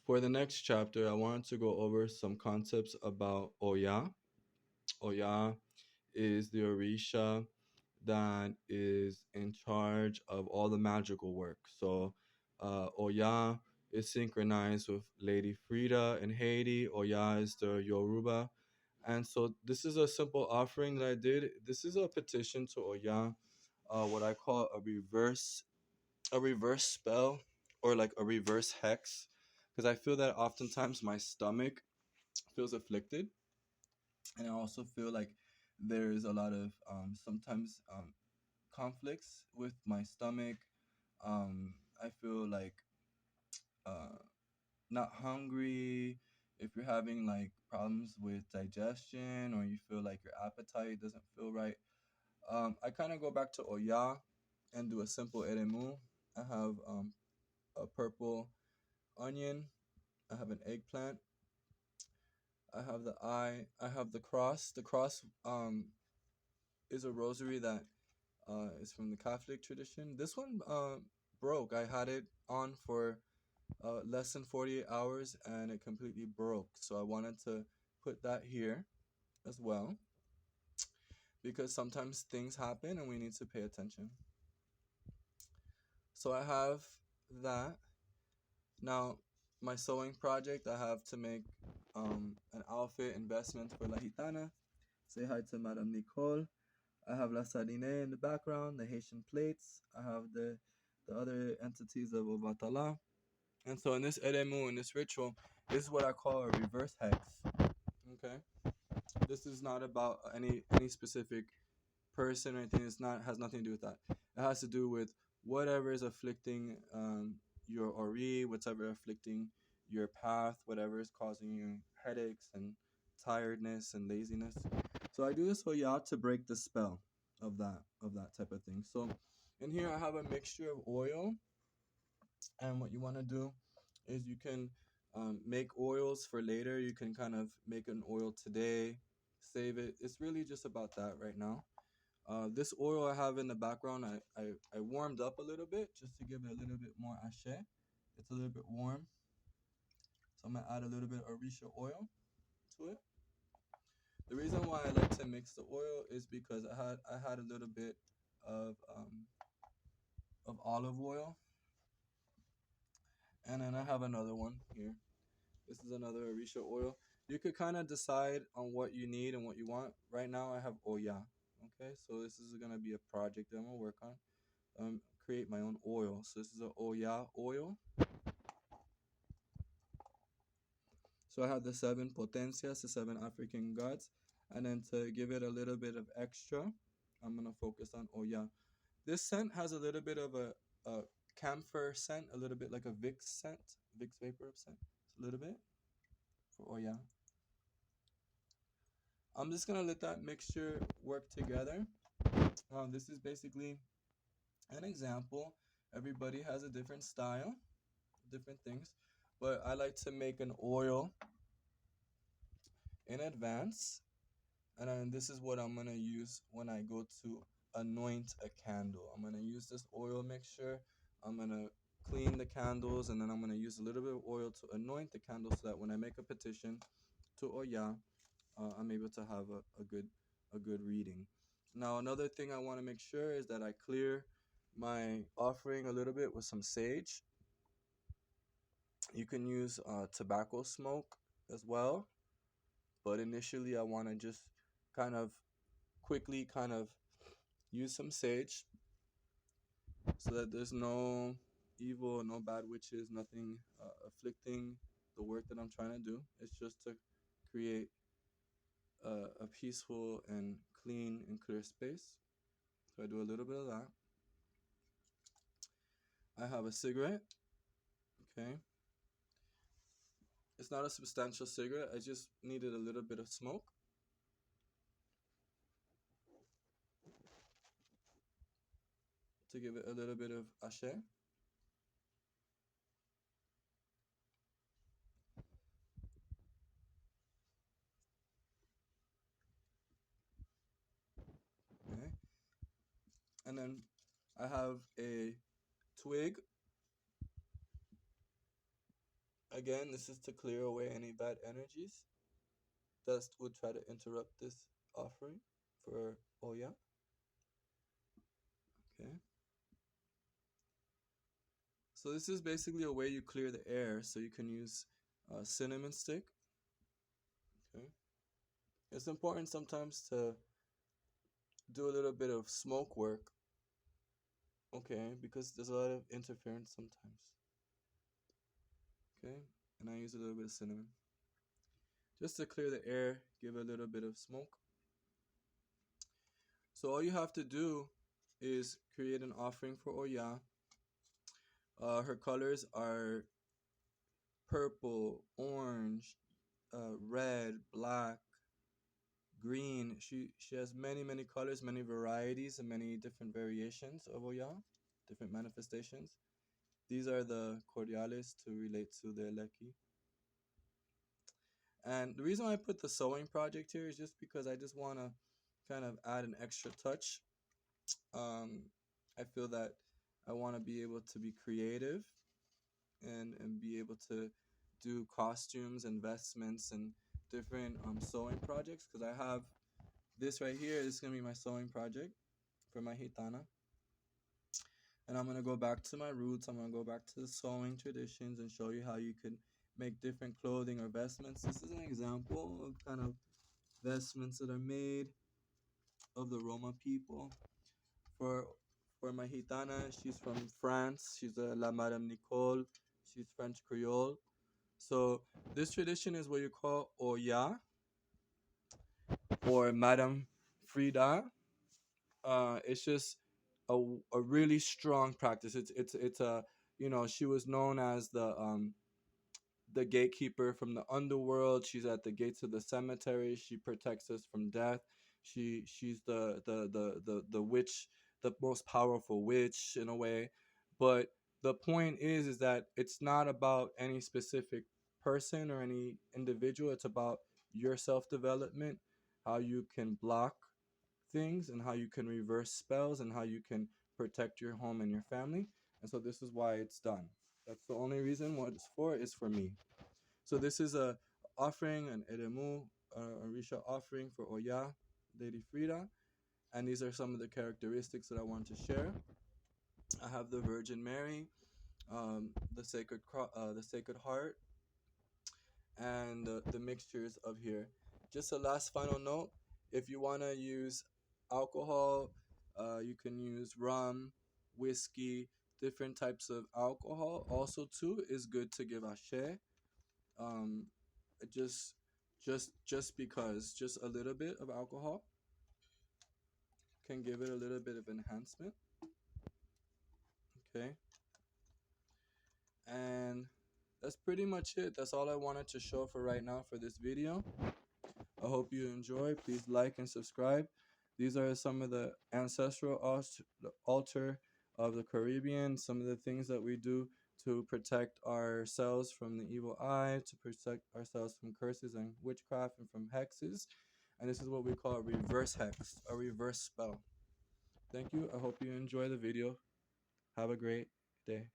For the next chapter, I wanted to go over some concepts about Oya. Oya is the Orisha that is in charge of all the magical work. So, Oya is synchronized with Lady Freda in Haiti. Oya is the Yoruba. And so, this is a simple offering that I did. This is a petition to Oya, what I call a reverse spell, or like a reverse hex, because I feel that oftentimes my stomach feels afflicted, and I also feel like there's a lot of sometimes conflicts with my stomach. I feel like uh, not hungry. If you're having like problems with digestion, or you feel like your appetite doesn't feel right, I kind of go back to Oya and do a simple eremu. I have a purple onion. I have an eggplant. I have the eye. I have the cross. The cross is a rosary that is from the Catholic tradition. This one broke. I had it on for less than 48 hours and it completely broke. So I wanted to put that here as well, because sometimes things happen and we need to pay attention. So I have that. Now, my sewing project, I have to make an outfit investment for La Gitana. Say hi to Madame Nicole. I have La Sardine in the background, the Haitian plates. I have the other entities of Obatala. And so in this Eremu, in this ritual, this is what I call a reverse hex. Okay? This is not about any specific person or anything. It's not has nothing to do with that. It has to do with whatever is afflicting your ori, whatever afflicting your path, whatever is causing you headaches and tiredness and laziness. So I do this for y'all to break the spell of that type of thing. So in here I have a mixture of oil, and what you want to do is you can make oils for later. You can kind of make an oil today, save it. It's really just about that right now. This oil I have in the background, I warmed up a little bit just to give it a little bit more ashe. It's a little bit warm. So I'm going to add a little bit of Orisha oil to it. The reason why I like to mix the oil is because I had a little bit of olive oil, and then I have another one here. This is another Orisha oil. You could kind of decide on what you need and what you want. Right now I have Oya. Okay, so this is gonna be a project that I'm gonna work on. Create my own oil. So this is a Oya oil. So I have the seven potencias, the seven African gods, and then to give it a little bit of extra, I'm gonna focus on Oya. This scent has a little bit of a camphor scent, a little bit like a Vicks scent, Vicks vapor scent, a little bit for Oya. I'm just gonna let that mixture work together. This is basically an example. Everybody has a different style, different things, but I like to make an oil in advance, and then this is what I'm gonna use when I go to anoint a candle. I'm gonna use this oil mixture. I'm gonna clean the candles, and then I'm gonna use a little bit of oil to anoint the candle, so that when I make a petition to Oya, I'm able to have a good reading. Now, another thing I want to make sure is that I clear my offering a little bit with some sage. You can use tobacco smoke as well, but initially I want to just kind of quickly kind of use some sage, so that there's no evil, no bad witches, nothing afflicting the work that I'm trying to do. It's just to create a peaceful and clean and clear space. So I do a little bit of that. I have a cigarette. Okay. It's not a substantial cigarette. I just needed a little bit of smoke. To give it a little bit of ashe. Okay. And then I have a twig. Again, this is to clear away any bad energies that would try to interrupt this offering for Oya. Okay. So this is basically a way you clear the air. So you can use a cinnamon stick. Okay. It's important sometimes to do a little bit of smoke work. Okay, because there's a lot of interference sometimes. Okay, and I use a little bit of cinnamon just to clear the air, give a little bit of smoke. So all you have to do is create an offering for Oya. Her colors are purple, orange, red, black, green. She has many colors, many varieties, and many different variations of Oya, different manifestations. These are the cordiales to relate to the eleki. And the reason why I put the sewing project here is just because I just want to kind of add an extra touch. Um, I feel that I want to be able to be creative and be able to do costumes, investments, and different sewing projects because I have this right here. This is going to be my sewing project for my gitana. And I'm going to go back to my roots. I'm going to go back to the sewing traditions and show you how you can make different clothing or vestments. This is an example of kind of vestments that are made of the Roma people. For for my gitana, she's from France. She's a La Madame Nicole. She's French Creole. So this tradition is what you call Oya or Madame Frida. It's just a really strong practice. It's a she was known as the gatekeeper from the underworld. She's at the gates of the cemetery. She protects us from death. She's the witch, the most powerful witch in a way. But the point is that it's not about any specific person or any individual. It's about your self development, how you can block things and how you can reverse spells and how you can protect your home and your family. And so this is why it's done. That's the only reason what it's for is for me. So this is a offering, an eremu, Orisha offering for Oya, Lady Freda. And these are some of the characteristics that I want to share. I have the Virgin Mary, the Sacred Heart, and the mixtures of here. Just a last final note: if you want to use alcohol, you can use rum, whiskey, different types of alcohol. Also, too, is good to give ashe. Um, just, just because, just a little bit of alcohol can give it a little bit of enhancement. Okay, and that's pretty much it. That's all I wanted to show for right now for this video. I hope you enjoy. Please like and subscribe. These are some of the ancestral altar of the Caribbean, some of the things that we do to protect ourselves from the evil eye, to protect ourselves from curses and witchcraft and from hexes. And this is what we call a reverse hex, a reverse spell. Thank you. I hope you enjoy the video. Have a great day.